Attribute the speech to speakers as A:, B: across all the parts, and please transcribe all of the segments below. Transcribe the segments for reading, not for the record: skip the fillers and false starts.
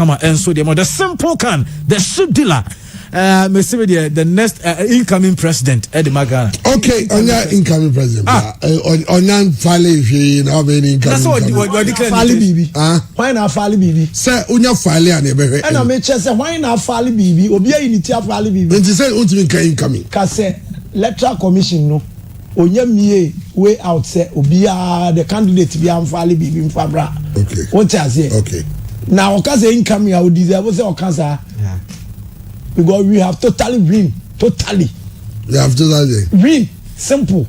A: Come on, and so the simple can, the ship dealer. The next incoming president, Eddie Magana.
B: Okay, on your incoming president. On your filing fee, now being incoming.
A: That's what
C: Fali Bibi. Why not Fali Bibi?
B: Sir, on your filing and everything.
C: And I may say, why not Fali Bibi? Obia in the Fali Bibi.
B: When you say, incoming.
C: Cause electoral commission, no. Onye way out say Obia, the candidate be am Fali Bibi in Fabra.
B: Okay.
C: What I say?
B: Okay.
C: Now, because incoming, I would deserve say Okaza. Yeah. Because we have totally win. Totally.
B: You have totally
C: win. Simple.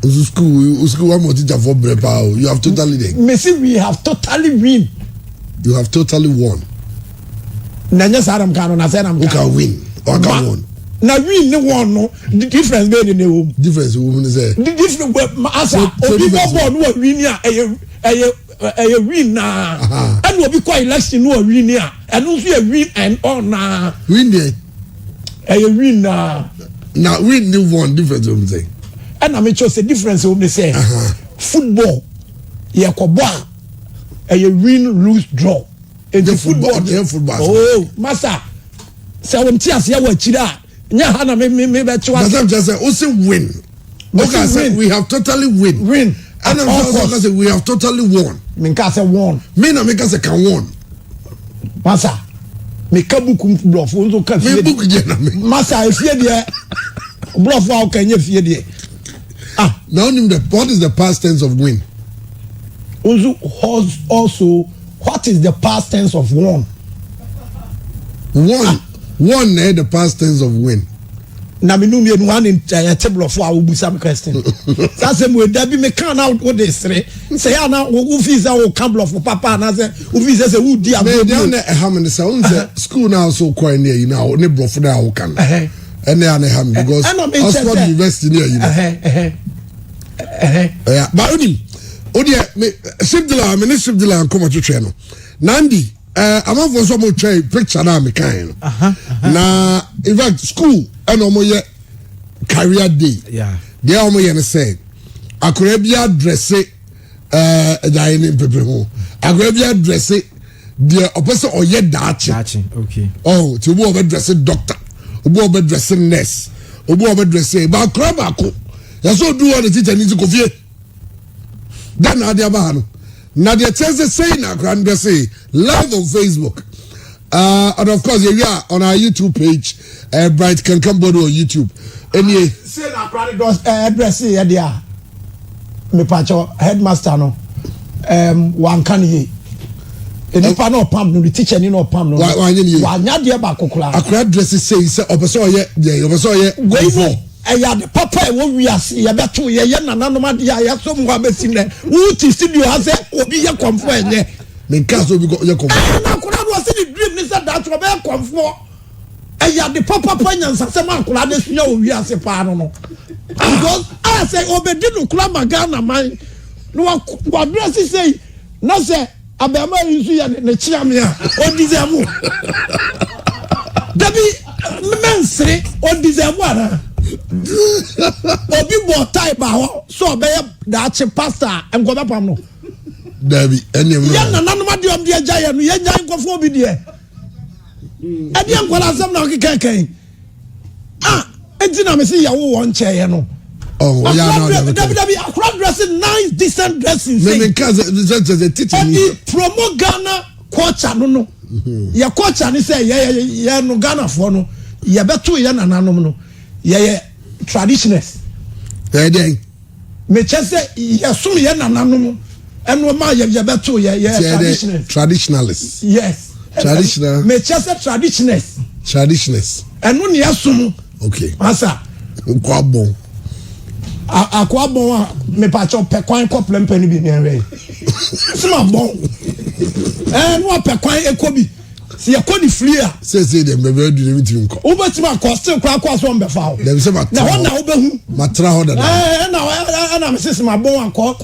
B: School one more teacher for Brepa. You have totally
C: Messi, we have totally win.
B: You have totally won.
C: Nanya Saram Kano, I said I'm
B: can win. Or can won.
C: Now win the one no. The difference made in the home.
B: Difference woman say.
C: The difference asa obi born no win ya a win na. And we be quite election no win ya. And no a win and on na.
B: Win there.
C: A win na.
B: Now win the one difference woman say.
C: And I make sure the difference woman say. Football. Ya ko ball. A win lose draw.
B: The football.
C: Oh, master. Say when tears ya wa chira. Nya hana me be chwa.
B: That's just say also win. Okay, say we have totally win.
C: Win.
B: And I'm also say we have totally won.
C: Me can say won.
B: Me na make say can won.
C: Masa. Me kabuku bluff unzo kan fie.
B: Me book je na me.
C: Masa e fie de bluff wa kan ye fie de.
B: Now what is the past tense of win?
C: Unzo also what is the past tense of won?
B: Won the past tense of win.
C: Na me no me one in table of our busam question. That's the way that be me can out what they say. Say na who visa o can bluff for papa na say who visa say who dia
B: go. Me down there ham and say school now so quite near you now ne bluff na who can. And they are ham because Oxford University near you. Yeah, but Odia me ship dealer come to train no. Nandi I'm not for some picture na me kan no. Na in fact school and omo career day.
A: Yeah.
B: They omo ye say akorabia dress dining pepe ho. Akorabia dress the opposite oye dachi.
A: Okay.
B: Oh, to bo dress doctor. Obo dress nurse. Obo dress ba akoraba ko. Ya so do what the teacher needs to go fie. That na dia ba no. Now the text saying na grand say live on Facebook. And of course, we are on our YouTube page. Bright can come board on YouTube. Anyway,
C: say na grand address here there. Me pacho headmaster no. One can ye. Enipa no pam no the teacher ni no pam no. Wa nya de ba kokula.
B: Akra address say opeso ye opeso ye.
C: Eya de papa e wo wiase ye beto ye nananom de ya so mo abesi ne wo ti studio ha se obi ye komfo enye
B: me nka so bi ye komfo
C: na kura do se the dream ni se that wo be komfo eya de papa nyansa se man kura de suya wo wiase pa no because I say obedi no kura magana man no wa dress say na se abema nsu ya ne chia me a odizemu dabi mensre odizemu ara obi bo tie ba ho so be da che pastor engoba pam no
B: dabi enyem no
C: ya nananom de om de agya no ya nya nkofo obi de ade enkola asem na okeken entina me see ya wo won che no
B: oh ya no
C: dabi akra dressing nice decent dressing
B: me cause the teaching
C: promote Ghana culture no ya culture ni say ya no Ghana for no ya beto ya nananom no yeah traditionalists
B: then
C: me chese yesum ye nananom eno ma ye beto ye
B: traditionalists
C: yes
B: traditional
C: me chese traditionalists eno ne yesum
B: okay
C: asa
B: kwabon
C: akwabon me pa cho pe kwan ko plempani bi me sima bon no pe kwan ekobi si ya kodi flia
B: say dem be do dem tin ko
C: obetima ko still kwa so mbe fa o
B: dem say ma
C: na ho na obehu
B: matra ho da
C: na me sisi ma bon ko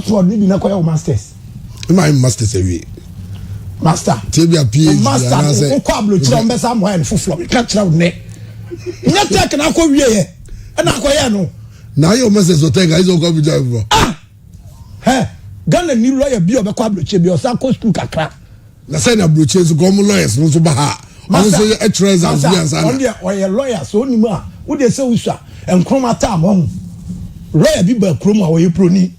C: to ni bi na ko masters
B: my masters ewie
C: master
B: tebia PhD
C: master ko ablo kira mbe sa mo en fuflo ka kira ne nya tek na ko wie ye na ko ye no
B: na yo masters o tek izo ko bi jabo
C: Ghana ni lawyer bi obekwa ablo kira bi o sa ko school kakra
B: na say na broche so come lawyers no so ba ha ɔno so e treasures bi ansa
C: on there ɔyɛ lawyer so onimu a wo de say usua enkroma ta am lawyer bi ba krom a ɔyɛ proni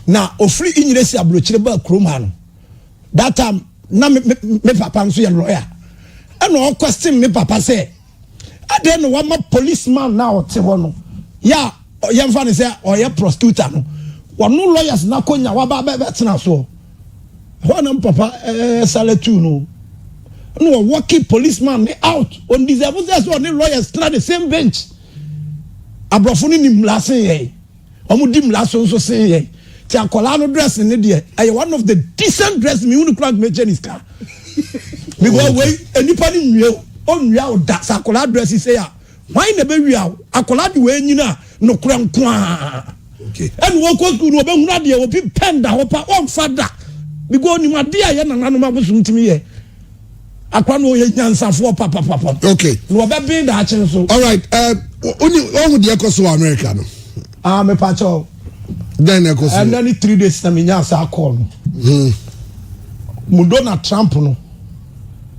C: na ofri inyire si abrochire ba krom ha no that time na me papa nso yɛ lawyer ɛna question me papa say ade no wa ma policeman na ɔte hɔ no ya yɛmfa ne sɛ ɔyɛ prostitute no wɔno lawyers na konya wa ba tena so hɔ na papa salatu no no working policeman out on deserve so on the lawyers try the same bench abrofo ni mlase ye omo di mlase so say ye ti akola no dress ni de ay one of the decent dress me unu crack me Chinese car because we enipa ni nwie onwia o da akola dress say ya why na be wia akola de we nyina no kura nko a
B: okay
C: and wo ko school no be huna de obi penda ho pa on fada because ni ma de aye na nanu ma bosu ntimi ye akwa no ye nyansafo papa
B: okay
C: no be be da achen so
B: all right onu de ekoso America no
C: me pacho
B: then ekoso
C: and then 3 days na me nyansa call no mu Donald Trump no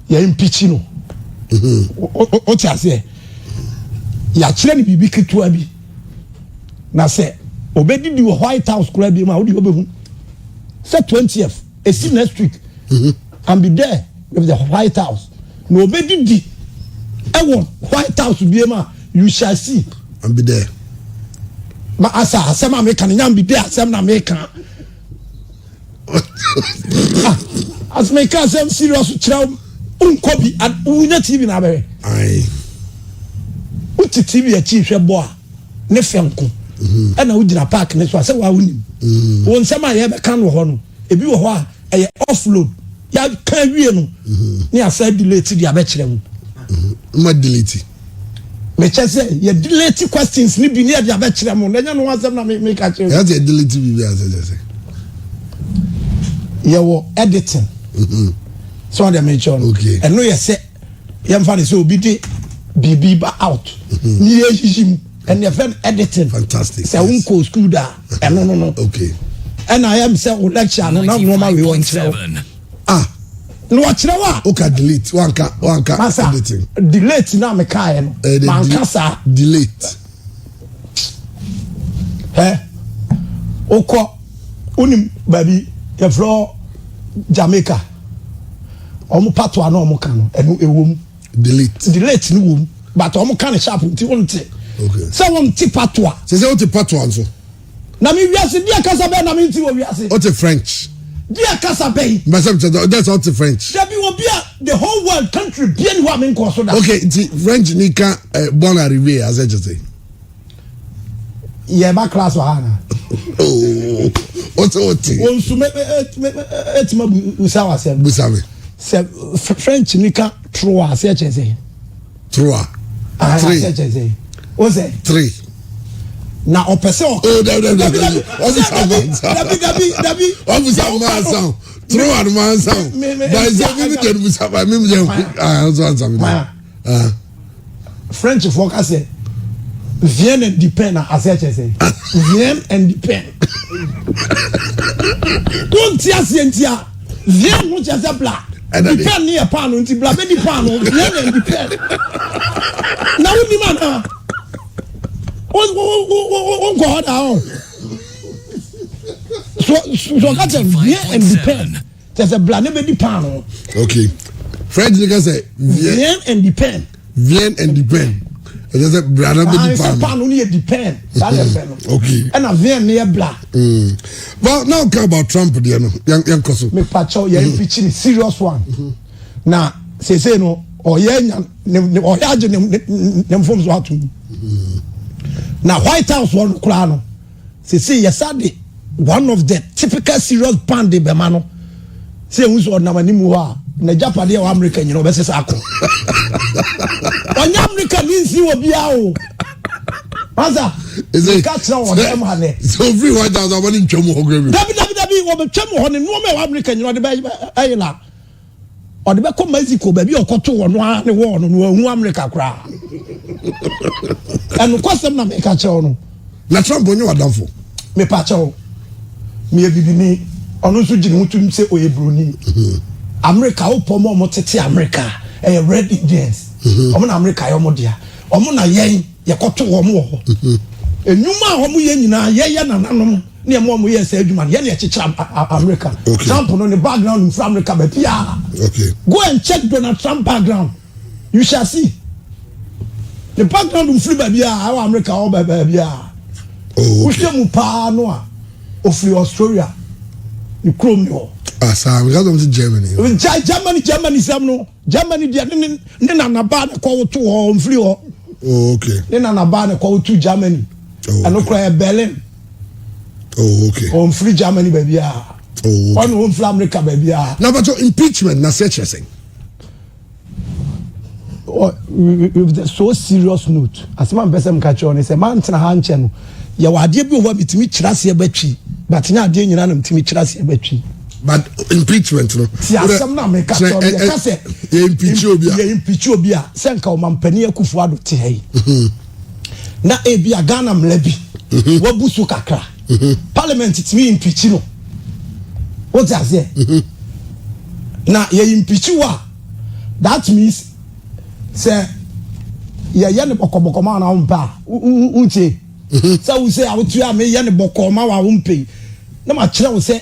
C: ya impeach no o ti ase ya kire ni bibi ketua bi na se obedi di White House kura bi ma odi obehu say 20th esi next week and be there with the White House no obedi di ewo White House bi ma you shall see
B: and be there
C: ma asa asema me kan nyam bi there asem na me kan as me kan asem serious kira unko bi and unya TV na be
B: ai
C: uti TV a chi hwe bo a ne fenko e na ugina park ne so ase wa unim won sema ye be kan wo ho no ebi wo ho a e offload ya kan wie no ni asa delete dia be kire mu
B: ma delete
C: me chese ye delete questions ni bi ni dia be kire mu nanya no asem na me ka kire
B: ya delete bi asa
C: ye wo editing so they mention
B: okay
C: and no ye say yam fa so obi de bibi ba out ni ye hihim and ye fan editing
B: fantastic
C: say unko school da no
B: okay
C: and I am say lecture no normal we want to no kire wa
B: okay delete one ka editing
C: delete na me kai no man kasa
B: delete
C: oko unim baby ye fro Jamaica omo patwa na omo kan no enu ewom delete ni wom but omo kan sharp nti wonte
B: okay
C: so won ti patwa
B: se o ti patwa nso
C: na mi wiase dia kasa be na mi nti wo wiase
B: o ti French
C: dia kasa be
B: that's all ti French
C: there be wo bia the whole world country bia ni wa me nko so da
B: okay ti French ni kan bon arrivé as I just say
C: ye ba class wa na
B: oh oti
C: won su me etima usawa se
B: busame
C: se French ni kan trois se chese
B: trois
C: three o se
B: 3
C: na opese o
B: dabi obusa sound throw and man sound by the me dey busa by me so answer
C: French focus say vient and depend as I say vient and depend don't tia sientia vient no just bla depend near pan unti bla be depend vient and depend na we man on go down so got a vient and depend there's a bla be depend
B: okay French nigga say
C: vient and depend
B: there's a brother be depend
C: pan only depend
B: okay
C: and a vient near bla
B: well now talk about Trump there no yan koso
C: me pacho ya impeaching serious one na say no o ya o ya je nem forms what na White House one kura no say yesade one of the typical serious pan de be ma no say hu so na manimu ho na Japan wa America nyino be sesa akọ onya America ni nsi obi a o maza catch na o dem ha ne
B: so free White House abani ntwam ho grave
C: dabi wo be twam ho ne no me wa America nyino de be ayila o de be ko Mexico ba bi okoto wo no ne wo no hu America kra enu kwasem na me ka che no
B: na Trump onye wadamfo
C: me pa che o me bibini onu so gine mutum se oye broni America opo mo tete America red Indians omo na America yo mo dia omo na yen ye koto wo mo ho enuma omo ye nyina ye na nanom ne mo ye say adwuma ye na chechira America Trump no ne background in America be pia go and check Donald Trump background you shall see the background in free baby our America all baby oh okay mu pa no a of Australia you chrome no
B: sir we got to Germany
C: Germany sam no Germany dia ne na ba na ko to ho free ho
B: oh okay
C: ne na ba na ko to Germany and no Berlin
B: oh okay
C: on free Germany baby
B: oh okay.
C: On free America baby
B: now but your impeachment na such a thing
C: with the so serious note as man person catch on say man tena ha nche no ya wade bi ho bitimi kirase e batwi but nya ade nyina na bitimi kirase e batwi
B: but impeachment no
C: si asem na me catch on ya say
B: impeach
C: obi a senka o mampani akufu ado te hai na e bi Ghana mlabi wabusu kakra parliament timi impeach no what does say na ye impeach wa that means say ye ne bokobokoma na umpa unche say we say awutu me ye ne bokoma wa umpe na ma kire wo say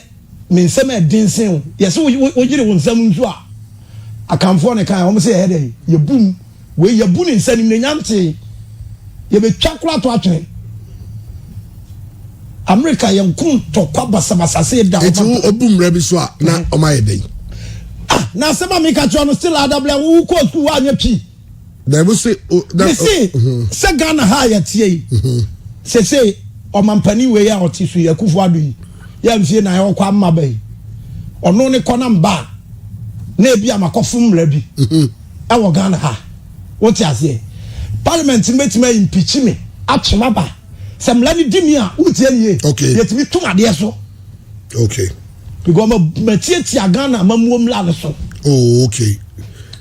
C: me nsem e dinsen yes wo yire wo nsem nzu a akamfo ne kan wo say he dey ye bum we ye bu ne nsanim ne nyamte ye be twakura to atwen America ye nkun to kwa basabasa say da
B: it obum rabi so a na o ma ye dey
C: na sema me ka cho no still adable wo ko school wa nya pi
B: they will say
C: say Ghana ha ya tie say o mampani we ya otisu ya kufu adu yi ya mfie na ya kwa amma bai ono ne kona mba na ebi amakofum rabi e wo Ghana ha what you say parliament metima impeach me atchema ba semla ni dimi a utie nie yetimi tum ade so
B: okay
C: because ma tietia Ghana mamuom la ne so
B: oh okay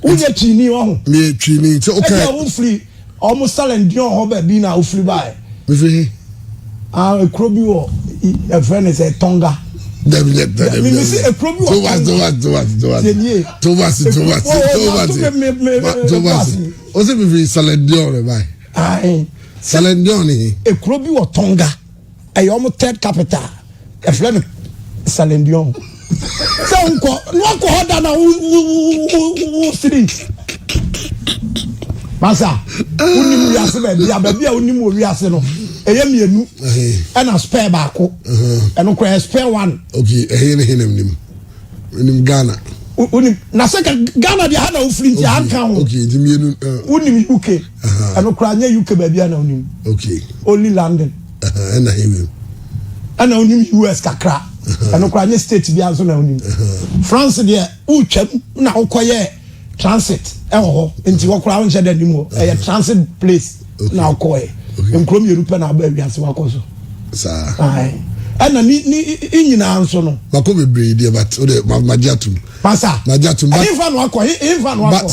C: unye chini ho
B: me chini so okay
C: e wo free almost silent dion ho ba bi na wo free by
B: me free
C: krobi wo e friend is a Tonga me see a krobi wo
B: Thomas o se me free silent dion by silent dion e
C: krobi wo Tonga e almost third capital e friend silent dion so no ko hoda na u street masa unim wiase ba bia unim wiase no eye mienu e na spare ba ko e no ko spare one
B: okay nim Ghana
C: unim na se Ghana dia ha na u free dia aka ho
B: okay di mienu
C: unim UK e no ko anya UK ba bia na unim
B: okay
C: only London
B: and na him
C: and unim US kakra and no kwanye state bi anso na unim France dia utwam na ukoye transit e ho nti wokra wonche da nim ho e transit place na ukoye nkrom Europe na ba wi ase wakoso
B: sa
C: ai ana ni nyina anso no
B: mako bebre dia but o de majatum
C: pasa
B: majatum but
C: even no akoye
B: but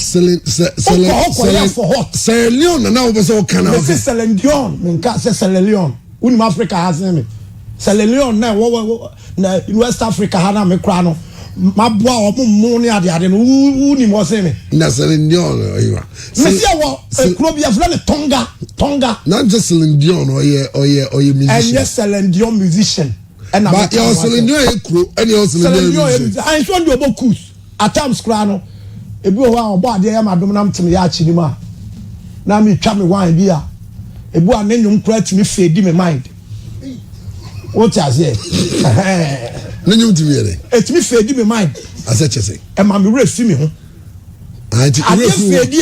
B: Leon na wo be so kana
C: o se Leon nka se Leon unim Africa has me Leon na wo na West Africa ha na me kra no mabua omo ne ade no unim wo se me
B: na Leon oyiwa
C: me se wo ekrobia fla ne Tonga
B: not just Leon oye musician
C: and yes Leon musician and
B: but you Leon ekro and you Leon
C: I so do obokus at times kra no ebi o wa obo ade ya madom na mtime ya achi ni ma na me twa me wan bia ebu anenum kra timi fedi me mind what you say
B: nanyum timiere
C: it me fedi me mind
B: asechese
C: e ma me refi me ho
B: anti
C: fedi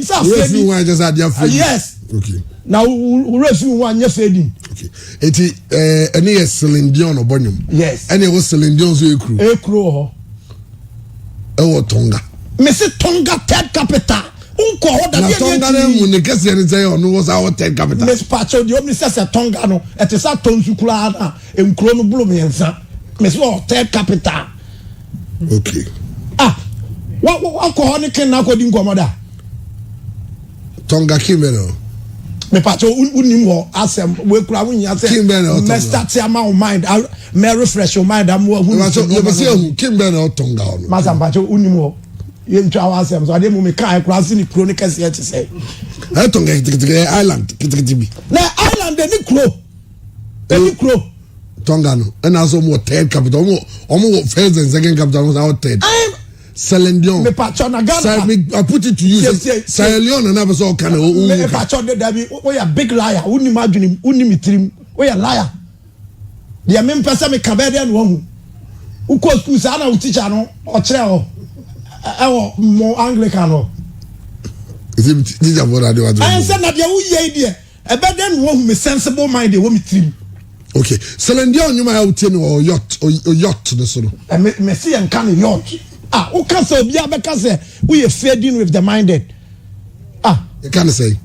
C: sa fedi
B: wan just adia fedi
C: yes
B: okay
C: na refi wan nya fedi
B: okay eti ene yes Celine obonyum
C: yes
B: ene wo Celine so ekru
C: ho
B: e wo Tonga
C: me se Tonga third capital unko hoda
B: na Tonga na mu ne kese ne say ono was our third capital
C: Miss Pacho di omni se Tonga no ete sa tonsu kula na enkro no bulu me nsa me se third capital
B: okay
C: wa ko ho ne ken na ko di nkomoda
B: Tonga kimero
C: me Pacho unim ho asem we kura wunya se
B: kimero
C: me start ya my mind me refresh your mind am wo hu
B: so you say who came down or tongue down
C: masa mpacho unimo ye ntwa wa asem so ade mu me kan kura se ni kro ni kase ye say
B: I tongue island kitibitibi
C: na island any crow
B: Tongano and also more third capital almost first and second capital was our third Selendion
C: me patcho na Ghana
B: I put it to you Sierra Leone and never saw kind of
C: me patcho de dabi we a big liar uni madwini uni mitrim we a liar dia me mpesa me kabede no hu uko school sa na teacher no o kire o mo Anglican no
B: is it this about that what
C: I said na dia wo ye die ebede no hu me sensible mind de wo mitrim.
B: Okay, Selendion you might out or yacht the sort of.
C: Me see and can yacht. Who can say be because we are fading with the minded.
B: You can't say.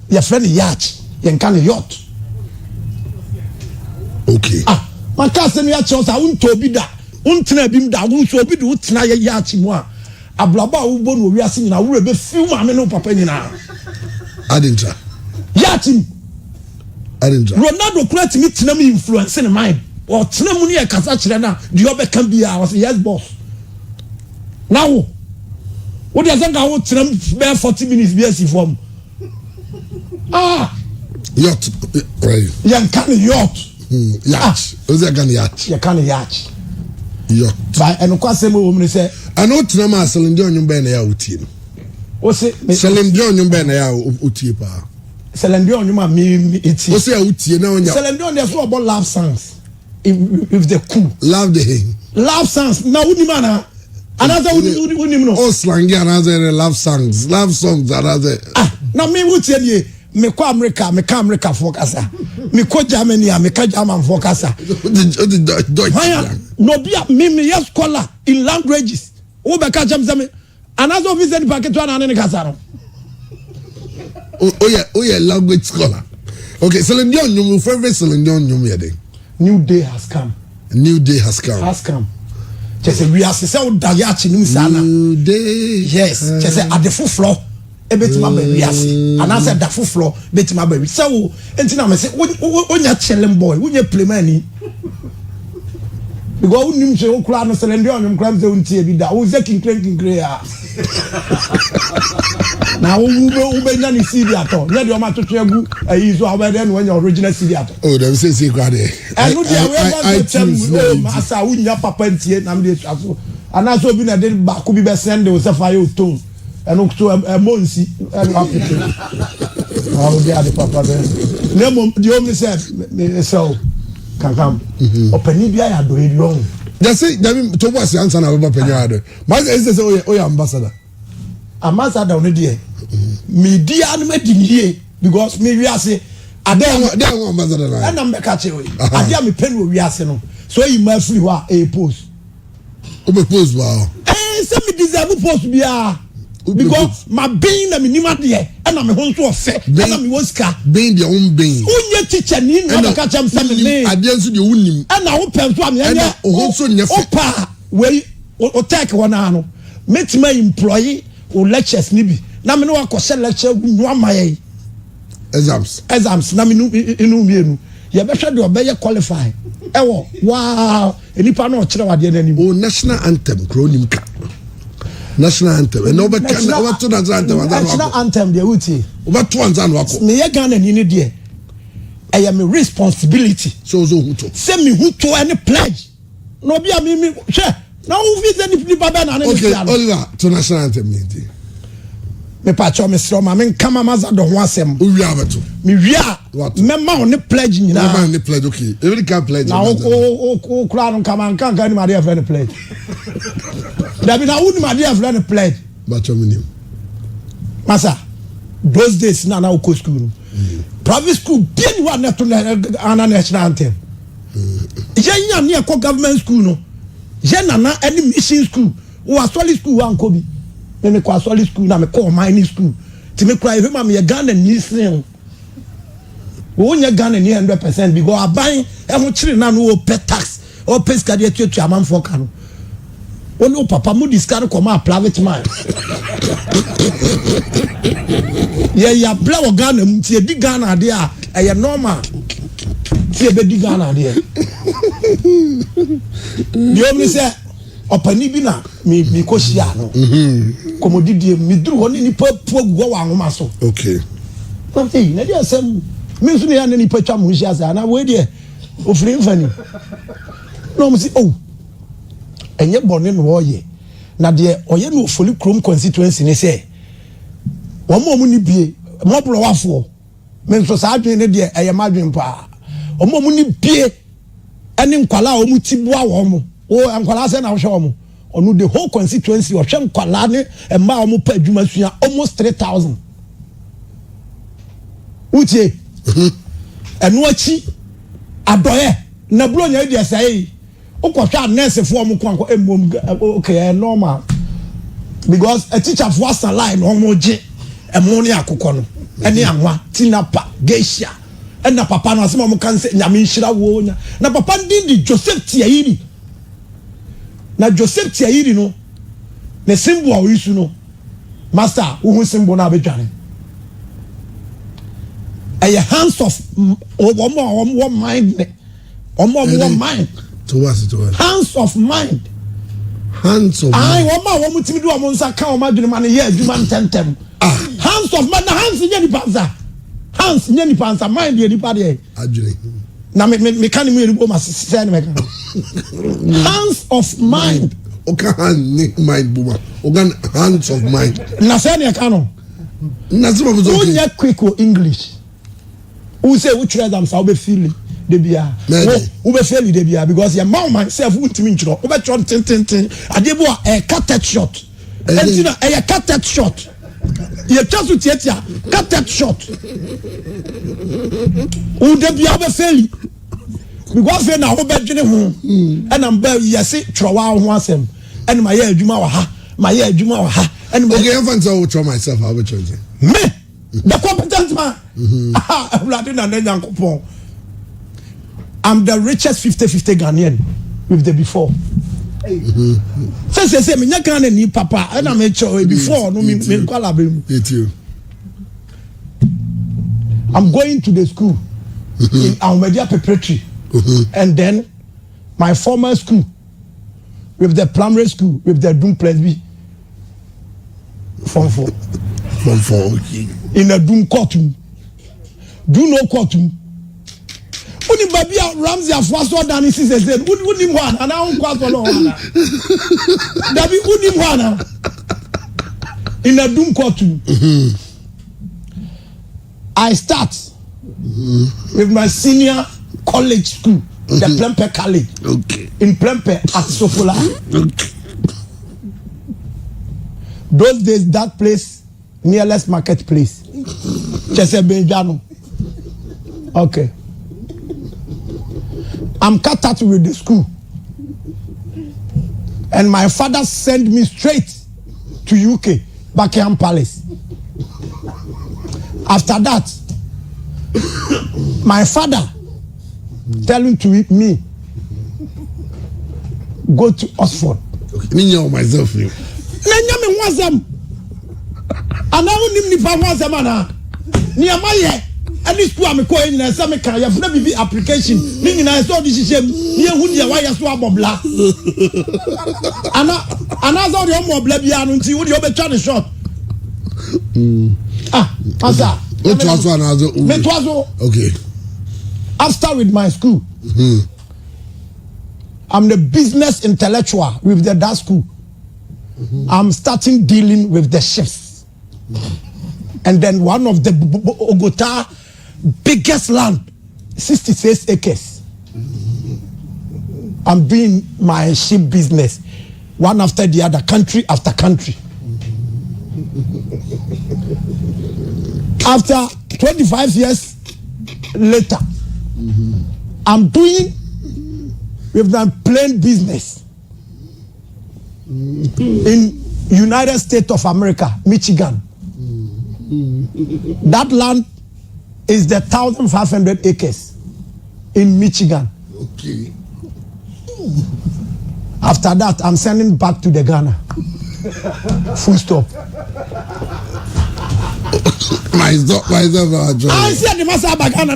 C: Your friend yacht, you can yacht.
B: Okay.
C: Man can't say yacht chose to be that. Untina bim da who so be do tina yacht moi. Ablaba who bone we are seeing now we be few mamma no papa ni na.
B: I didn't try.
C: Yacht.
B: Ronaldo
C: create me tina me influence in mind. Or tina money a kasa chile na the other can be I was yes boss. Now what does that go tina 40 minutes BS form?
B: Yacht right.
C: Yan can yacht.
B: Yacht. Who's that can yacht?
C: You can yacht.
B: Yacht.
C: By and kwase mo woman say
B: I know tina ma Selendion you be na ya utie.
C: O say
B: Selendion you be na ya utie pa.
C: Selendion you ma me it.
B: O say utie na onya.
C: Selendion dey so about love songs. If the cool.
B: Love the him.
C: Love songs. Now uni mana. Another uni no.
B: Oh slang another love songs. Love songs another.
C: Now me utie ye me ko America for kasa. Me ko Germany me ka German for kasa.
B: The Deutsch.
C: No be me yes scholar in languages. O be ka jam zame. Another visit packet one and kasa no.
B: Oh yeah, language scholar. Okay, Selendion, you favorite Selendion, you
C: New day has come.
B: New day has come.
C: Has come. Just we are say dayachi nim sana.
B: New day.
C: Yes. Just say at the full floor. Ebetima be we ase. And I said the full floor betima be. So entina me say onya chellem boy, onya play man. Because unim se okura no Selendion nyum kram se untie bi da. O ze kinkre ya. Na ube nya ni CD ato. Nya de o ma totu egu ayi so awede no nya original CD ato.
B: Oh, dem say kwa de.
C: Enu dia we tell asa unya papa ntie na me de afo. Ana so bi na de ba ko bi be send o se fa yo tone. Enu so monsi enu apete. How dey ade papa de. Ne mom di o me say me so kankam. Opani bia ya do e wrong.
B: Just say to boss answer na we ba penyo ado. Ma say oh ya ambassador. Ambassador no dey. Media no medinye because me wiase ade ambassador na. Na me ka che we. Ade me pen we wiase no. So you ma free wa e post. O be post wa. Say me deserve post bia. Because my being na me nima de e na me ho nso ofe. E na me woska. Being their own being. Unye teacher ni na ka cham say me. Ade nso de unim. E na wo pen so am ye. O ho nso nye fe. Opa we o take one ano. Metima employee o lectures ni bi. Na me no akose lecture no amaye exams na me no inu mienu ye be hwe de obeye qualify ewo wow enipa no kire wade na nim o national anthem kronim ka national anthem e no be kan o to national anthem de wuti o be to anza no akọ me ye Ghana ni de e me responsibility so huto say me huto any pledge no be a me hwe na wo visit ni baba na na okay Oliver to national anthem me
C: me pacho me sro ma me kama maza do ho asem
B: o wi abeto
C: me wia me ma on pledge nyina
B: me ma on pledge okay every can pledge
C: na o kura no kama kan ni ma dey friend pledge dabi na woni ma dey friend pledge
B: pacho me nim
C: masa those days na go school private school bien wa na to na national anthem je nya na ko government school no je na any mission school o solid school wa nko bi me kwa solid school na me call mining school ti me cry if me Ghana ni sin wo nya Ghana ni 100% because aban e ho kire na no pay tax o pay scade etuatu amanfo ka no woni papa mu discard ko ma private man ya bla wo Ghana mu ti di Ghana de a e normal ti e be di Ghana de The only say opani bi na me ko hia no. Komodidie me duru ho ni pa pu aguwa wa nwoma so.
B: Okay.
C: Hey, na dia sem me nso ne ya ni pa twa mo hia sa na we de ofiri mfani. No mo si oh. Enye bone no oye. Na de oye no ofoli krom constituency ne say. Wo mo ni bie, mo bro wafo. Me nso sa adwen ne de eye madwen pa. Wo mo ni bie ene nkwala wo mu tibua wo mo. O nkwala se na wo hwe wo mo. Onu the whole constituency o hwe nkwala ne emma wo mo pa adwuma sua almost 3,000. Uche. Enu achi adoye na bro nya dia sai. Ukosha nurse for mo kwanko emom okay normal. Because a teacher for us line omoje emoni akokɔ no ene anwa tinapa geisha ena papa no asema mo kan se nyame nhira wo nya na papa ndin di Joseph Tiairi na Joseph Tiairi no ne symbol a wisu no master wo symbol na abedwane a hands of one mind one mind
B: to us
C: hands of mind
B: I
C: want to do a monster cow imagine money here do man tentem hands of man hands in any panza hands in any panza mind the anybody na me can me go mas say me hands of mind
B: okay hand mind buma organ hands of mind
C: na say ne can
B: na some of
C: those okay quick English who say which read them so be feeling de bia wo be fail de bia because your mom myself ultimi nchiro wo be tron tin adebo a cut shot entina a cut shot ye chasu tietia cut shot wo de bia be fail because say na wo be dwene ho and am be yesi trowa ho asem and my year adwuma wa ha my year adwuma wa ha and
B: okay I find so try myself how be choosing
C: me the competent man bloody na nyankopon. I'm the richest 50-50 Ghanaian with the before. Say me nyaka ni papa and I'm before no me kwala be. I'm going to the school in Ahmedia Preparatory and then my former school with the primary school with the Doom Plus B Form 4 in a Doom courtroom. Do no courtroom. Uni babia Ramsey afwaso dani sise said uni mwana ana unkwaso no wana dabi uni mwana in a doom courtroom. I start with my senior college school, the Plempe College.
B: Okay.
C: In Plempe at Sofola.
B: Okay.
C: Those days that place nearest marketplace. Chese Benjano. Okay. I'm cut out with the school. And my father sent me straight to UK, Buckingham Palace. After that, my father telling to me, go to Oxford.
B: Me know myself.
C: And this school I'm calling and some kind of never application. Meaning I saw this is near who the wire swab of blah. Another the more blabian until you be trying to shot. Answer.
B: It was one other. Okay.
C: After with my school, I'm the business intellectual with that school. I'm starting dealing with the chefs. And then one of the Ogota biggest land, 66 acres. I'm doing my sheep business, one after the other, country after country. After 25 years later, I'm doing with my plain business in United States of America, Michigan. That land is the 1,500 acres in Michigan.
B: Okay.
C: After that, I'm sending back to the Ghana. Full stop. I said the master Ghana.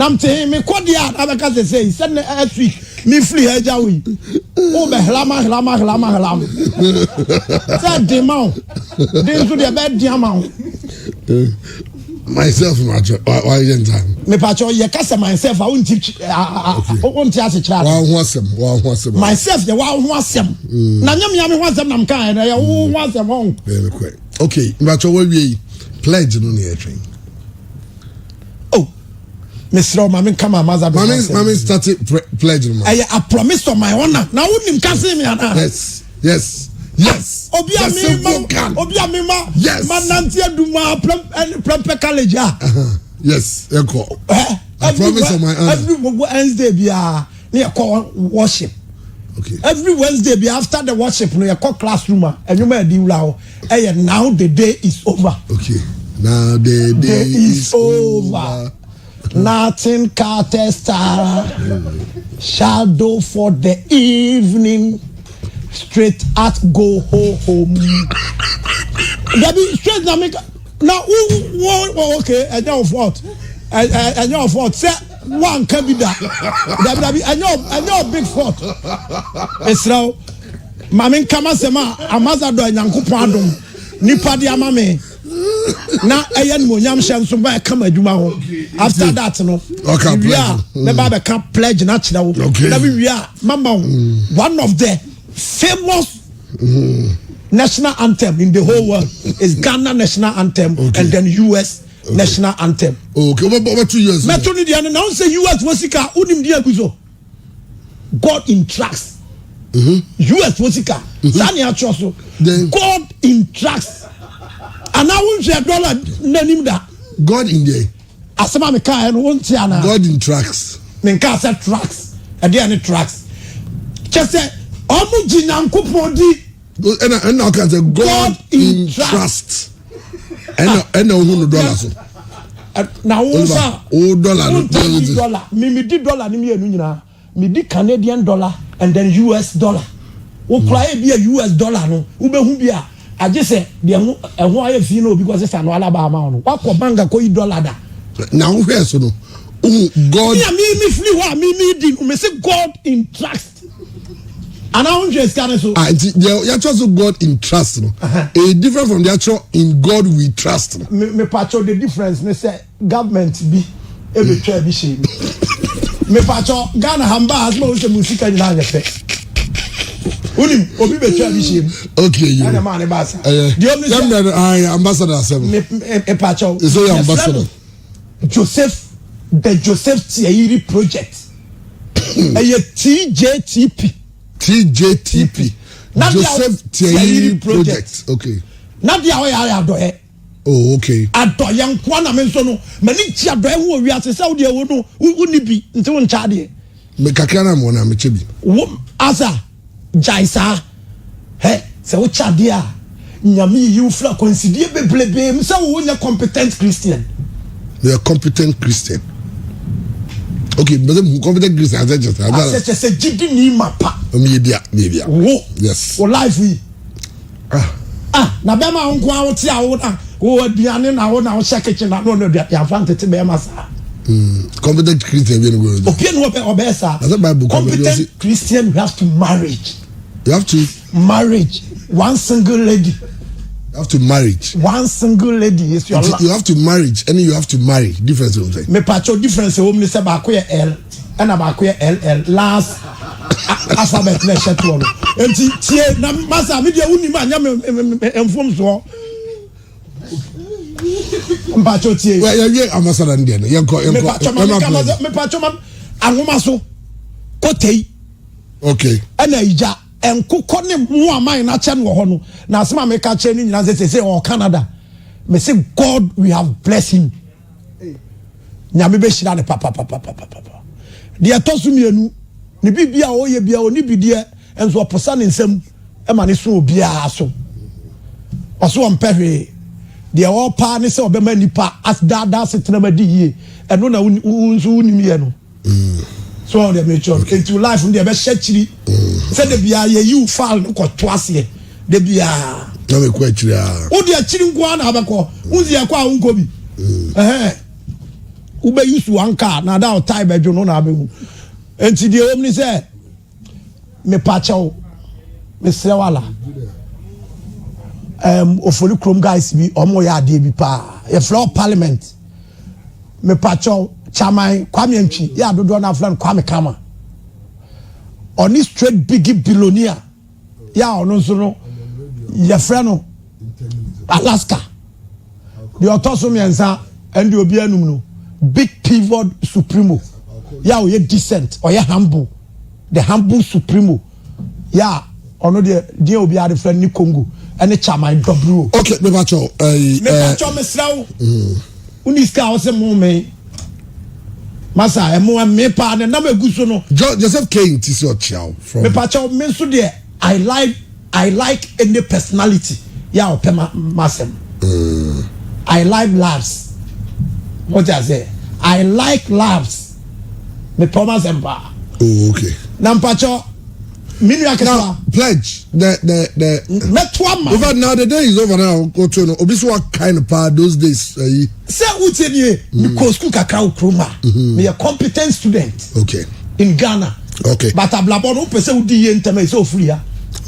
C: nam te me kodia abeka say send next week me free heja we o be hlama say demand den so de be diamond
B: myself why yen time
C: me pacho ye kasa myself I won't teach won't teach child
B: wa ho asem
C: myself ye wa ho asem na nyam me ho asem nam kan na ye ho asem ho
B: okay mbacho we wi pledge no na train
C: Mr. Mami kama maza
B: Mami started pledge no
C: I promise on my honor na wonim kase me ana
B: yes
C: Obia me ma
B: yes
C: manantia duma prep college
B: yes eko I promise on my honor
C: every Wednesday bia na call worship
B: okay
C: every Wednesday bia after the worship no call classroom enuma edi wula now the day is over
B: okay now the day is over.
C: Nothing can test shadow for the evening. Straight at go home. Debbie straight now make now okay. I know of what. I know of what. Say one can be that. Debbie I know big fault. It's now. Mami kama sema amaza do nyankupo adom nipa di amame. Na ayen mo nyam hye nso ba kama adwuma ho after that no
B: okay
C: we are me ba be can pledge na kira wo na we are mama one of the famous national anthem in the whole world is Ghana national anthem and then US national anthem
B: okay over 2 years
C: metro ni dia na say US wasika unim dia guzo God in tracks US wasika sani a choso God in tracks. And I won't say dollar name that
B: God in there.
C: Asama me car and won't say ana.
B: God in tracks.
C: Me car say tracks. And there any tracks. Just say omu jinankupo di.
B: And I can say God in trust. And no dollar so.
C: Na wo sa dollar. Me di dollar ni me enu nyina. Me di Canadian dollar and then US dollar. Wo kura e bi US dollar no. Wo be hu bia. I just say the who I feel no because it's an Alabama. What banga ko dollar da.
B: Now where so no? God.
C: Me flee wa me di me say God in trust. And I want just kind so.
B: You trust God in trust no. A different from the actual in God we trust.
C: Me patcho the difference me say government be e be try be shame. Me patcho Ghana hamba as mo say musika nyina nyefe. Unim obi be try be shame.
B: Okay, you.
C: And the man basa.
B: The ambassador seven.
C: Me patcho.
B: Is your ambassador?
C: Joseph Thierry project. TJTP.
B: Joseph Thierry project. Okay.
C: Nadia we do it.
B: Oh, okay.
C: Ado yan kwa na me so no. Mani ti ado e ho wi ase se wo de wo no uni bi nti wo ncha de.
B: Me kakra na mo na me chebi.
C: Wo asa jaisa. He se wo cha de a nyame yi ufra consider beblebe me se wo nya competent Christian.
B: You are competent Christian. Okay, but the competent Christian
C: I said jidi ni mapa.
B: Maybe.
C: Wo.
B: Yes.
C: For life we. Na be ma nko a wo ti a wo na wo aduane na wo shake na no ya fante te be ma sa.
B: Competent Christian we no go.
C: Obi no obe sa.
B: That's Bible
C: competent Christian you have to marriage.
B: You have to
C: marriage one single lady.
B: You have to marriage.
C: One single lady is your life.
B: You have to marriage and you have to marry. Difference of thing.
C: Me patcho difference o me say ba ko ye L and ba ko ye LL last alphabet na shet one. Enti tie na masa me dia uni ma nya me enfom so. Mpacho tie.
B: Well you ambassador ndie no.
C: Me patcho ma anwoma so. Kotei.
B: Okay.
C: Ana ija enkukọ ne mu aman na che no ho no na asema me ka che ni nyina say o Canada me say God we have blessed him nyame be shira ne papa de atosu mienu ne bibia o ye bia oni bidie enso oposa ne nsam e ma ne so obia so oso ompehwe de o pa ne se obema nipa as dada setena madi yie eno na unso unimi no so they make sure into life when they be shechiri say the bia you fall ko to ase de bia
B: na me ko achiri a
C: wo de achiri nko na abekọ unzi yakọ a unko bi ube use one car na da tie bedroom no na abehu enti de omni say me pacho me sewala ofoli krom guys bi omo ya ade bi pa e floor parliament me pacho chairman Kwame Ntwi ya dodo na flan Kwame Kama oni straight big billionaire ya ono so no ye frɛ no Alaska the autosomiansa and the obi anum no big pivot supremo ya o ye decent or ye humble the humble supremo ya ono de obi are friend ni Congo and chairman W
B: okay me pacho
C: me srawo uniska o se mo me masa emo me pa na ma guso no
B: Joseph Kane tisi o chiao from
C: me pacho me so there I like any personality ya o pema masem I like laughs. What I say? I like laughs. Me promise empa.
B: Oh, okay.
C: Nampacho.
B: Now pledge the. Over now the day is over now. Go to no. Obviously, what kind of part those days?
C: Say utenye. Because school kakao kroma. Me a competent student.
B: Okay.
C: In Ghana.
B: Okay.
C: But ablabo no pese udi ye nteme so free ya.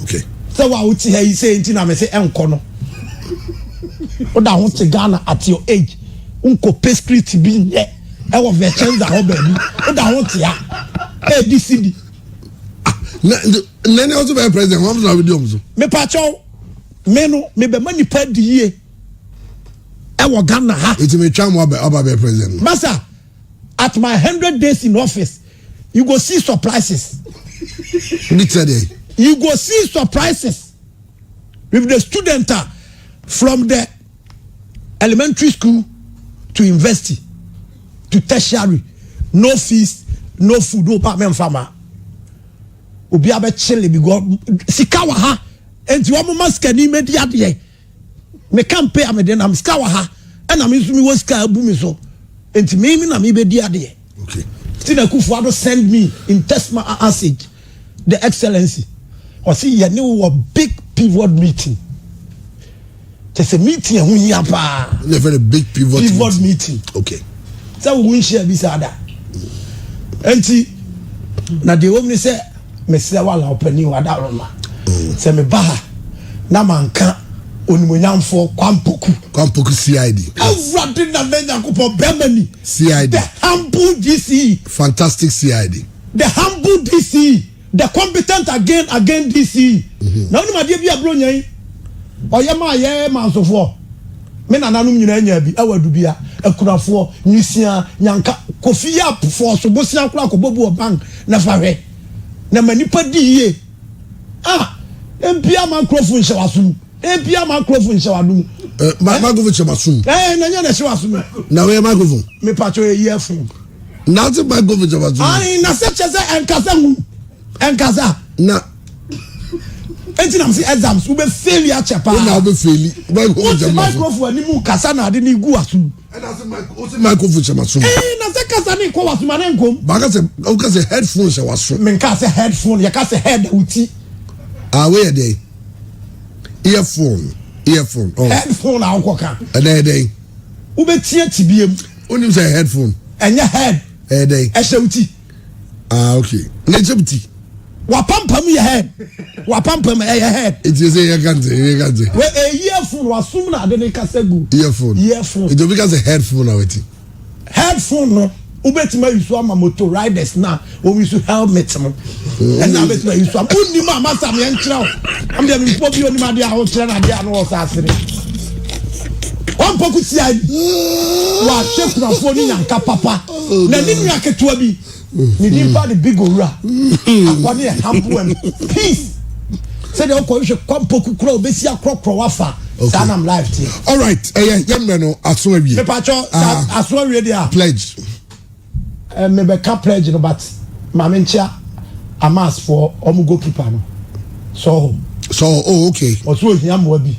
B: Okay.
C: So wa uti he say ntina me say enkono. Oda won te Ghana at your age unko pay script bi ye e wo vechenza ho ba bi oda won te ya ABCD
B: na also be president what na we do so
C: me pa chow me no me be manipa di ye e wo Ghana ha
B: it me twa mo aba be president
C: massa at my 100 days in office you go see surprises you go see surprises with the student from the elementary school to university to tertiary, no fees, no food, no apartment farmer. Obi abe chile because sikawa ha enti wo mo maska ni media de me can pay am de na sikawa ha and am isu mi wo ska abu mi so enti me na me be dia de
B: okay
C: Tina Kufuado send me in text message the excellency or see ya new big pivot meeting. There's a meeting and we have a
B: very big pivot
C: meeting.
B: Okay.
C: So we share this other. Enti na the woman say me say wala openi wada roma. Say me baha na manka onimonyamfo kwampoku CID. Awrade na Nyankopon bemani
B: CID.
C: The humble DC.
B: Fantastic CID.
C: The humble DC. The competent again DC. Na oni ma de bia bro nyan. Oyema ye mansofo me nananum nyina nya bi awadu bia akurafo nyisia nyanka kofia force bosia kura ko bobu bank na fahwe na manipa di ye empia microphone hyewasu empia microphone hyewadu
B: microphone hyewasu
C: na nya na hyewasu
B: na we microphone
C: me pacho earphone
B: na te microphone hyewasu
C: na se chese enkasa
B: na
C: enti na msi exams ube fail ya chepa
B: na ube fail
C: microphone ni mu kasa na ade ni gu asu
B: na se microphone hyewasu
C: na se kasa ni ko wasu mane nkom
B: ba ka se headphone hyewasu
C: men ka se headphone ya ka se head uti
B: we dey earphone oh
C: headphone a ka
B: dey
C: ube tie tibiem
B: onim say headphone
C: enya head
B: dey
C: ehye uti
B: okay na jebti
C: wapampam ye head head
B: it is a ganze
C: we earphone wasum na ade ne kasa gu
B: earphone it will become a headphone now it
C: headphone no ubetima yusu ama motor riders na o yusu helmet no and na betima yusu am uni ma masa me nkyraw am de me pobi oni ma de a ho kyra na de a no wo sa asere on poku ti ai wa chekuna fo ni nyanka papa na ni nwa ketua bi ni dimpa the big ora akwani e hampo em peace say the ko hwe kwampoku kura obesi akrokro wafa sanam live team
B: all right yemre no aso awie
C: me pacho aso awie dia
B: pledge
C: me be ka pledge no but mama nchia amas for omu goalkeeper no so
B: oh okay
C: oso ohia mo bi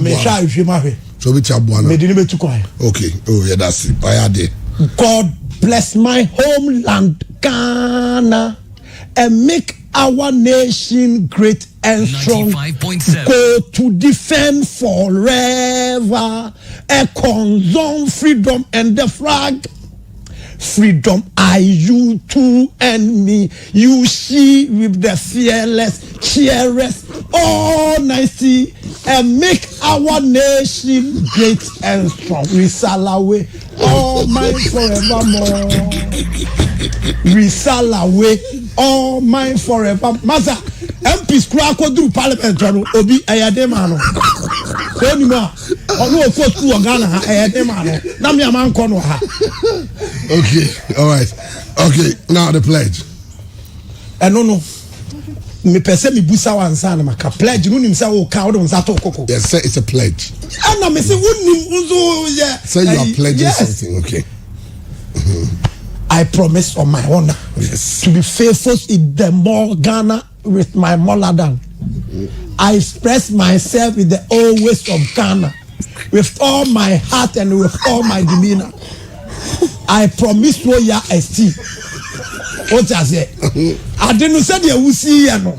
C: me sha hwe ma hwe
B: so bi tia boa no
C: me di ni betu kwa
B: okay oh yeah that's it I had it
C: God bless my homeland Ghana and make our nation great and strong.
D: 95.7.
C: Go to defend forever and consume freedom and the flag freedom. I, you, two, and me. You, she, with the fearless, cheerless, all nicey, and make our nation great and strong. We shall away, all mine forevermore. We shall away, all mine forever. Master, MPs crack do parliament, Obi, Ayademano. So, you know, no first school of Ghana, Ayademano. Namia man kono ha.
B: Okay, all right. Okay, now the pledge.
C: No. Me pese me busa wan sana maka pledge no nim say o ka o don zato koko.
B: Yes, sir, it's a pledge.
C: And me say wonnim unzo yeah.
B: So you are pledging something, okay.
C: I promise on my honor to be faithful in the more Ghana with my motherland. I express myself with the old ways of Ghana with all my heart and with all my demeanor. I promise to ya esteem. What I say? I didn't say the wusi ya no.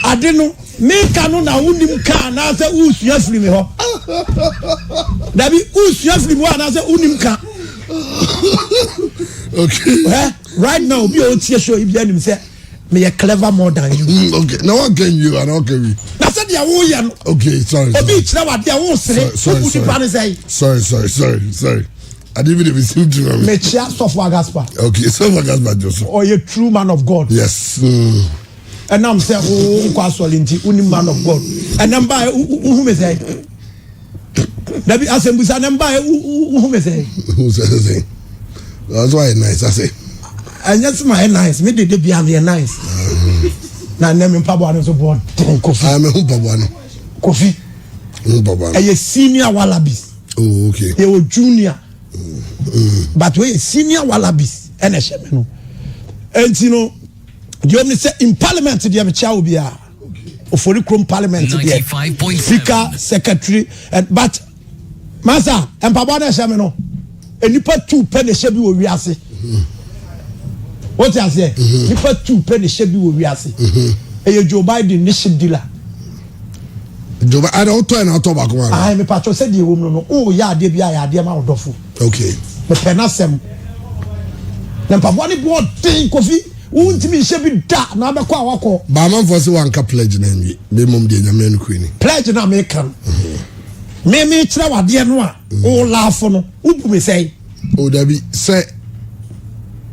C: I didn't make no na unim ka na say usia free me ho. That be usia free me na say unim ka.
B: Okay.
C: Right now, be on show if you him say me a clever more than you.
B: Okay. Now I can you and I can we.
C: Na say dia wo ya no.
B: Okay, sorry.
C: Obi chira wa dia wo sere.
B: Sorry. I didn't even receive to me.
C: Mechia Sofwa Gaspar.
B: Okay, Sofwa Gaspar Joseph.
C: Or a true man of God.
B: Yes.
C: And I'm saying, oh, Kwasolinti, uni man of God. And I'm by who may say. That be assembly, and I'm by who may say.
B: Who says the thing? That's why nice, I say.
C: And that's my nice. Me did be nice. Now, name in Pabano so born. Kofi.
B: I'm a Pabano.
C: Kofi.
B: Pabano.
C: A senior wallabies.
B: Oh, okay.
C: They were junior. But we senior wallabies. And a shame. And you know, the only say in parliament, the Amicha be a for the Chrome parliament. Speaker, secretary, and but Masa and Pabana Shamino. And you put 2 penny shebi we are. What I say? You put 2 penny shebi we are. And Joe Biden nation dealer.
B: Joe, I don't turn out tobacco.
C: I am a patron said you woman. Oh, yeah, dear, dear, my dofu.
B: Okay.
C: The penasem. Then Pabani board thing coffee. Won't me shebi da na be kwa wako.
B: Ba man for say one ka pledge na nwi. Be mom de nyame no kwini.
C: Pledge na me kan. Me kira wade no a o laugh no. Ubu me say.
B: O da bi say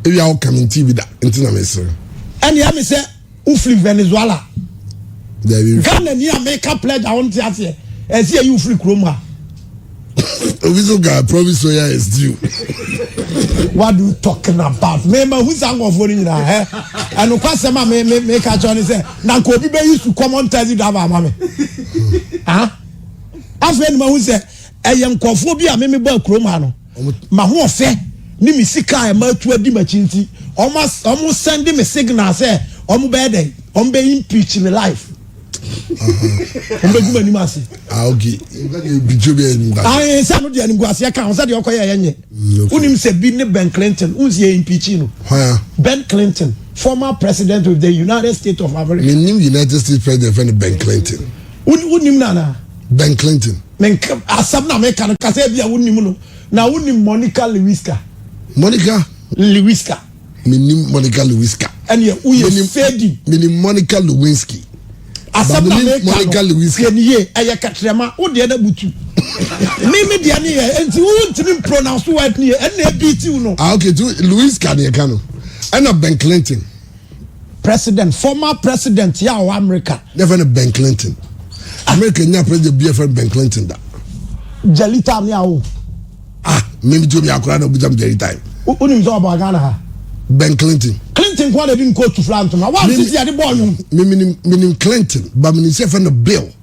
B: if you are coming TV da ntina me say.
C: And ya me say ufli Venezuela.
B: There we
C: Ghana ni America pledge I want to say. E say you free kroma.
B: Obiso guy promise so ya is due.
C: What are you talking about? Remember who's ang of money na eh? And no kwase ma me catch on say na ko obi be used to come on tell you that mama. Ah? Afen ma who say eyem kofo bi a me ba kroma no. Ma ho ofe ni mi sika e ma tu adi machinti. Omo send me signal say omo be dey. Omo be impeach me life. Omo be ni masi.
B: Ah okay.
C: I say no dey ngo ase kan say dey okoye yenye. Unim say bi ne Ben Clinton, unse impeach no. Ben Clinton, former president of the United States of America.
B: Nim United States president Ben Clinton.
C: Unim nana.
B: Ben Clinton.
C: Men asam na America no kase bia unim no. Na unim Monica Lewinsky.
B: Monica
C: Lewinsky.
B: Minim Monica Lewinsky.
C: And ye fedi.
B: Minim Monica Lewinsky.
C: Asam na
B: Monica Lewinsky.
C: Ye aya katrema wo de na butu. Me de ne ye enti wo ntimi pronounce word ne e na beat you no.
B: Ah okay, Lewinsky ne ka no. And Ben Clinton.
C: President, former president ya of America.
B: Never Ben Clinton. America nya president be friend Ben Clinton da.
C: Jalita me awo.
B: Ah, me to me akura na bujam jerry time.
C: Unim so about Ghana ha.
B: Ben Clinton.
C: Clinton kwa didn't go to France now. What is the boy?
B: Minim Clinton, but me say friend Bill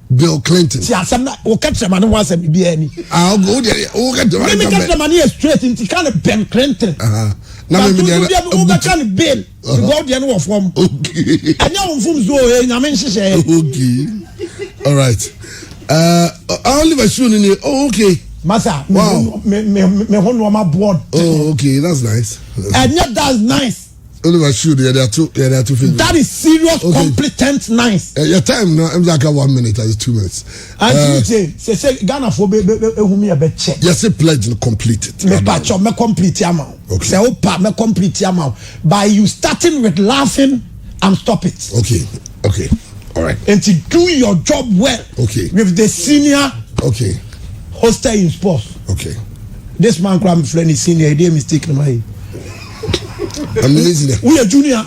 B: Clinton.
C: See asem na o catch man wan say be any.
B: Ah go there, o get the
C: man. Me catch man here straight into kind of Ben Clinton.
B: Na me
C: there o ga kan Bill. Go there no form.
B: Okay.
C: Anya won fum zo e nya men hihye.
B: Okay. All right. I only was shooting you. Oh okay.
C: Masa,
B: wow.
C: me hono ma board.
B: Oh, okay, that's nice.
C: And yet that's nice.
B: Only shoot. There are two.
C: That is serious, competent, nice.
B: Your time now. I'm like 1 minute. It's 2 minutes.
C: And say Ghana for be a bet check.
B: Yes, a pledge completed.
C: Me patch me complete amount. Say opa me complete amount. By you starting with laughing and stop it.
B: Okay. All right.
C: And to do your job well.
B: Okay.
C: With the senior.
B: Okay.
C: Hostel in sports.
B: Okay.
C: This man cram friend is senior. He did mistake no my.
B: I'm listening.
C: We are junior.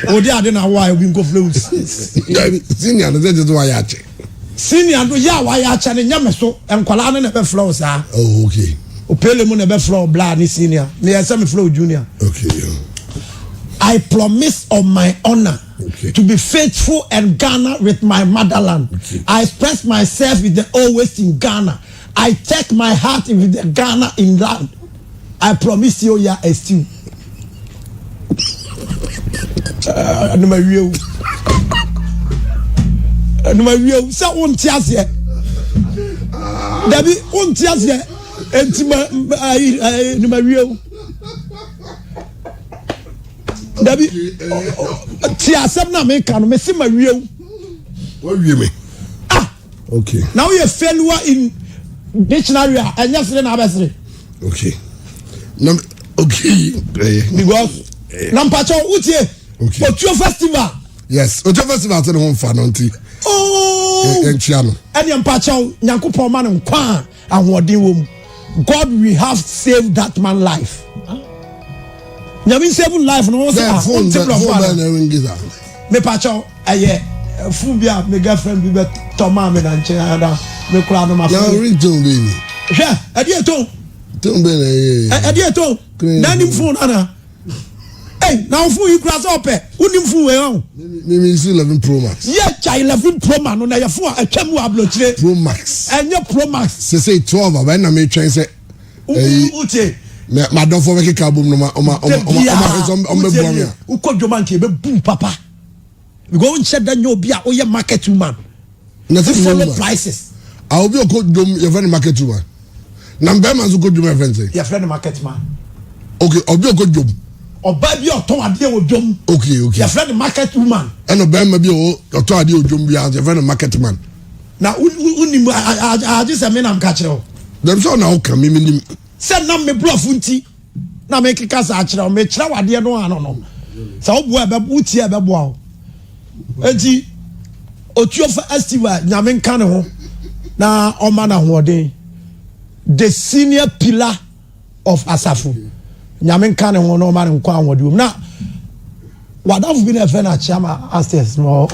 C: Oh, they are then why we go flow.
B: Senior, that's just why I check.
C: Senior, do ya why I channel yameso and kwala na be flow sir.
B: Oh, okay.
C: O pele mu na be flow bla ni senior. Na me flow junior.
B: Okay.
C: I promise on my honor to be faithful and Ghana with my motherland. I express myself with the always in Ghana. I take my heart with the Ghana in land. I promise you ya esteem. Anuma wieu sa on tiase dabi on tiase entima anuma wieu dabi tiase na me kan me se ma wieu
B: what wie me okay
C: now you failure in dictionary and yes na abesre
B: okay no okay
C: because nampacho utie
B: okay
C: Otuo festival
B: yes Otuo festival tell home fa no nti enchiano
C: and nampacho nyankopon man nkwa ahoden wo God will have saved that man life nyame save life no say
B: phone
C: me pacho aye fu bia me girlfriend bi be toma me na nche ada me kura no ma
B: na ring tone be ni
C: hwe adieto
B: tone be na
C: adieto na nim phone ana hey now phone you cross up unim phone we on
B: me 11 Pro Max
C: yeah 11 Pro Max no na ya phone atwam ablochire
B: Pro Max
C: enye Pro Max
B: say 12 when na me twen say
C: utie
B: ma don for make carbon no ma bua me
C: ukodwoma nke be bu papa we go nche da nyo bi a oye market woman
B: na say
C: follow prices
B: I will be a good dom your friend market woman na be man so good dom friend say
C: your friend market man
B: okay obi a good dom
C: oba bi oton ade o dom
B: okay
C: your friend market woman
B: and oba ma bi oton ade o dom bi as your friend market man
C: na unim a just me na mka kire
B: dem so na o kan me nim
C: se na me bluff nti na me kika sa kire me kire wade no ano no sa obo e be uti e be bo a enti Otuo festival nyame nka ne ho na oma na hoden the senior pillar of Asafo nyame nka ne ho na oma ne nkwa hoden na wadafu bi na fe na chama access no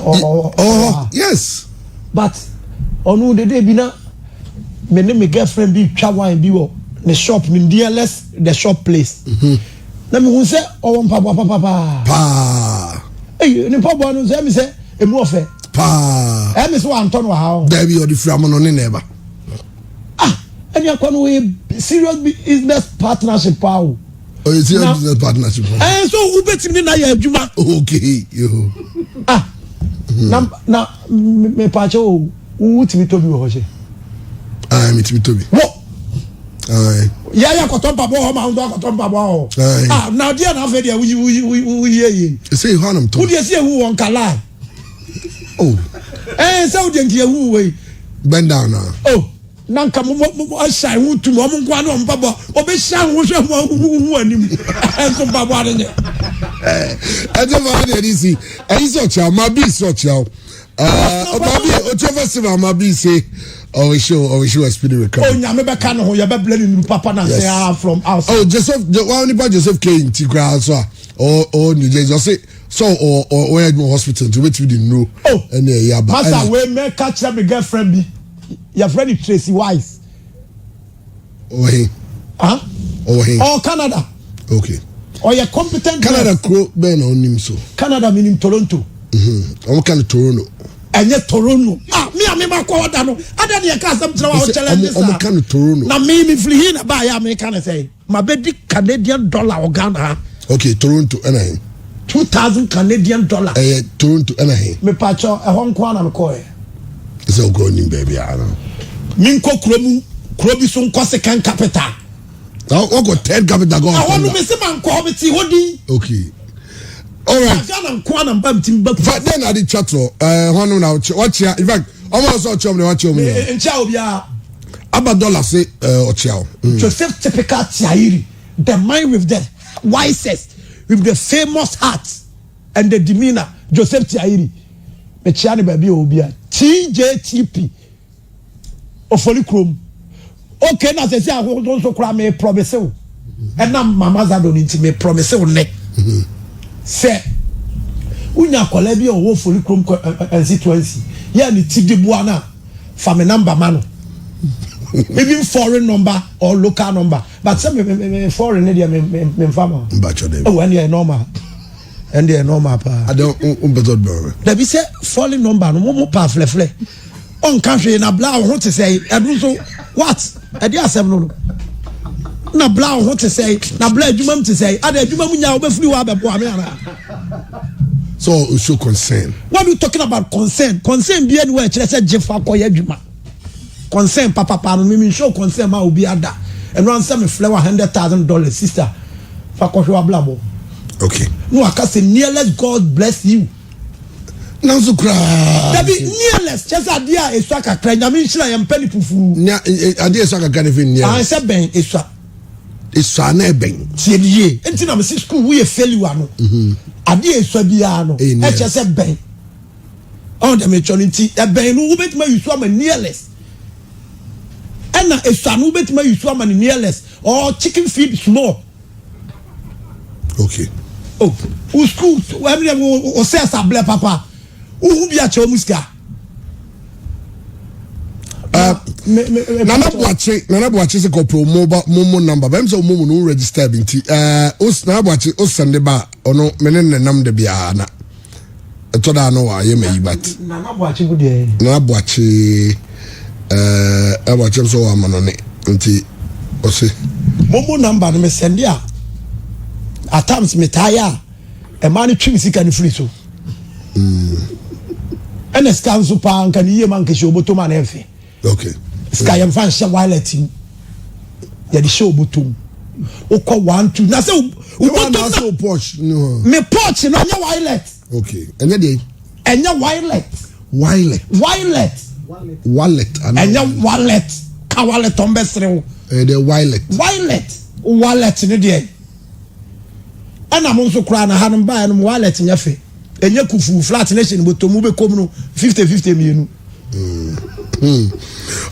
B: yes
C: but onu de bi na me ne me girlfriend bi twa wine bi wo ne shop me dearless the shop place na me hu se o mpabo papa eh ni mpabo no se me se emu ofe
B: pa
C: me so Anton wa ha
B: there be the frame no ne neba
C: and you can we serious business partnership power
B: oh you serious business partnership
C: so who betimi na ya adwuma
B: okay yo
C: na me pa cho who timi to bi wo ho
B: me timi to bi
C: ya kotompa bo ho ma ndo kotompa bo ho na dia na fe dia we ye
B: say hanam to
C: who dia say who won kala
B: oh
C: so dia ngia who we
B: bend down now
C: oh nanka mo asai hu tu mo nkwa no mpabo obe sha hu hwe mo anim enso mpabo ade ne
B: ma de disi so cha ma bi so cha ma bi Otuo festival ma bi say we show a speedy recovery.
C: Oh, nyame be kan ho ye be blame papa na say from outside.
B: Oh, Joseph came to ground so or New Jersey say so or where hospital to wait we didn't know.
C: Oh,
B: and yeah, but
C: master we make catch up girlfriend bi. Your friend Tracy Wise.
B: Oh, he.
C: Huh?
B: Oh, he.
C: Oh, Canada.
B: Okay.
C: Oh, you're competent.
B: Canada crow ben on him so.
C: Canada meaning Toronto.
B: I'm kind of Toronto.
C: And yet Toronto. Me ma ko oda no. Ada ne ka sam tira wa challenge sa.
B: I'm kind of Toronto.
C: Na me flee na ba ya me kan say. Ma be di Canadian dollar or Ghana.
B: Okay, Toronto and
C: 2,000 Canadian dollar.
B: Toronto and
C: me pacho e hon kwa na me ko e.
B: It's all going in baby I know.
C: Min ko krobi so nko second capital.
B: Now what got 10 capital go.
C: I want to me se man ko be ti hodi.
B: Okay. All right.
C: But
B: then I did chat one now. Watch ya. In fact, almost all chum. Watch you. Abadola say Ochiao.
C: Joseph typical Tiairi, the man with the wisest, with the famous heart and the demeanor. Joseph Tiairi, Mechiani baby obia. TJTP. Ofolikrom. Okay, now they say I will also cry me promise. And now Mama Zadon into me promise neck. Say, unya kolebi o Ofolikrom constituency. Yeah, ni Tidi Buana from a number man. Even foreign number or local number. But some foreign media me farmer. Oh, and they are normal. And they are normal pa.
B: I don't
C: there be say foreign number no more pa fle. On country na bla what to say. I do so what? I dey asem no. Na bla what to say. Na bla adwuma to say. Ada adwuma mu nya obefiri wa bebo ame ana.
B: So we show concern.
C: What are you talking about concern? Concern be anywhere kire say jefa koye adwuma. Concern papa no me show concern ma obi ada. And one say me flower $100,000 sister. Fa ko hwe ablabo.
B: Okay.
C: No aka say nearless God bless you.
B: Nanzo kra.
C: That be nearless. Just adia eswa kakra nyame nhira yem pani pufu.
B: Adia eswa kakra ne fin near.
C: I say ben eswa.
B: Eswa na ben.
C: Tie die. Enti na me see school we failure no. Adia eswa bia no. E che ben. On the maturity e ben no ubet ma yusu am nearless. And eswa no ubet ma yusu am nearless or chicken feed small.
B: Okay.
C: Oh, who school every o say able papa. Who be at your muska?
B: Nana Boache se ko pro mobile momo number. Bem so momo no register binti. Os Nana Boache os sende ba ono menen nenam de bia na. Eto da no wa ye meyi bat.
C: Nana Boache bu de.
B: Nana Boache Boache so wa manone nti o se
C: momo number no me sende a. At times me tire a man trim sika ni free so. And a scan super and can you man kiss your bottom and everything.
B: Okay.
C: Sky and fan shall wallet him. Yeah, the show bottom. Oko 1 2. Now so
B: so posh. No.
C: Me poch no your wallet.
B: Okay. And then
C: and your wallet.
B: Wallet.
C: And your wallet. Ka wallet on besre.
B: The wallet.
C: Wallet ni dey. And I'm also crying. I hadn't buy an wallet in your face. And you could flat nation, but to move a communal 50 million.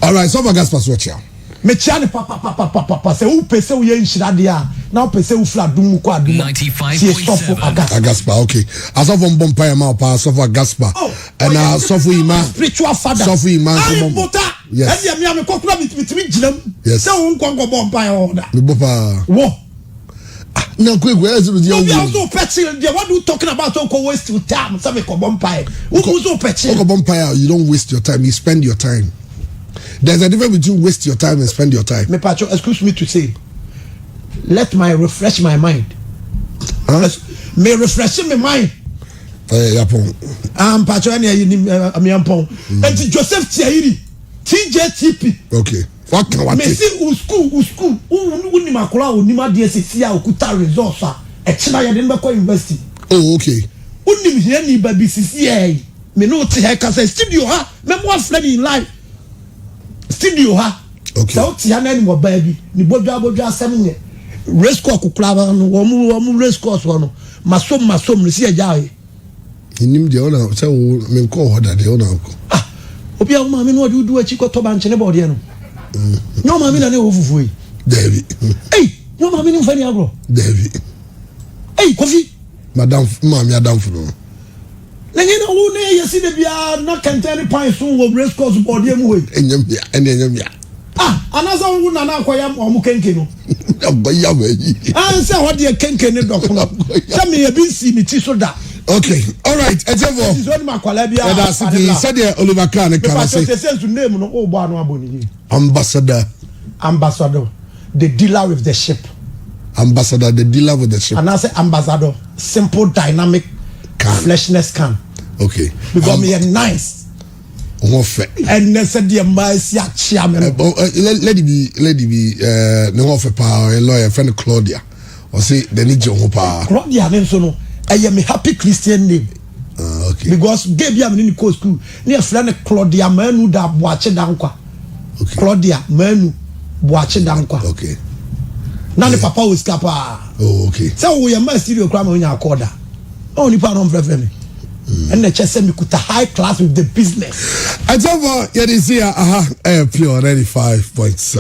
B: All right, so gas pass watch out.
C: Mechani papa say who pay so yen shiradia now pay so flat dumu kwa dumu
D: 95.7
B: Agaspa. Okay, as of on bumpire ma pa so for Agaspa and so for ima
C: spiritual father
B: so for ima
C: yes and me kokura bitimi ginam
B: yes
C: say won kongo bumpire order
B: me bopa
C: wo
B: no quick where is the
C: also petty what you talking about so ko waste your time say me ko bumpire who so petty
B: ko bumpire you don't waste your time, you spend your time. There's a difference between waste your time and spend your time.
C: Me pacho, excuse me to say, let my refresh my mind.
B: Huh?
C: Me refresh my mind.
B: Yapon.
C: Pacho any me ampon. And Joseph Tiairi, TJTP.
B: Okay. What can
C: me see school. Who ni makula who ni ma DSC ya okuta results ah. Echina ya den beko university.
B: Oh, okay.
C: Who ni here ni baby CCA. Me no te he ka say studio ha. Me mo friend in life. Studio ha.
B: Okay.
C: So ti ya na ni mo baby. Ni bodwa asem nye. Race course kukula no wo mu race course no. Masom ni si eja e.
B: Nim de ona say wo me nko hoda de ona ko.
C: Ah. Obi a ma me no do achi ko to ba nche ne body no. No ma me na ne wo fufu yi.
B: David.
C: Hey, no ma me ni mfani agro.
B: David.
C: Hey, Kofi.
B: Madam fu no.
C: Nanye na wo ne yesi de bia na kentani pan so wo race course body mu we.
B: Enyam ya.
C: Ah, anasa wo na na akoya omu kenke no.
B: Aboya we.
C: Ah, say what dey kenke ne dok no. Say me e bi si mi ti so da.
B: Okay, all right. Ejevo.
C: This one makwala bia.
B: That's the said Oliver Kahn e
C: can say. Say name no o bo anu aboni.
B: Ambassador,
C: the dealer with the ship.
B: Ambassador, the dealer with the ship.
C: And I say ambassador, simple, dynamic, fleshness can.
B: Okay.
C: Because me nice. And they said the ambassador chairman.
B: Lady be no offer power a lawyer friend Claudia. Or say the need your power.
C: Claudia name so no. I am a happy Christian name.
B: Okay.
C: Because gay be am in the school. Near friend Claudia Manu da Boache Dankwa.
B: Okay.
C: Claudia Manu Boache Dankwa.
B: Okay.
C: Now the papa was capa.
B: Oh, okay.
C: So we are my studio crime on your quarter. Only part on me. And the chest me could high class with the business.
B: I tell you, you see, pure 95.7.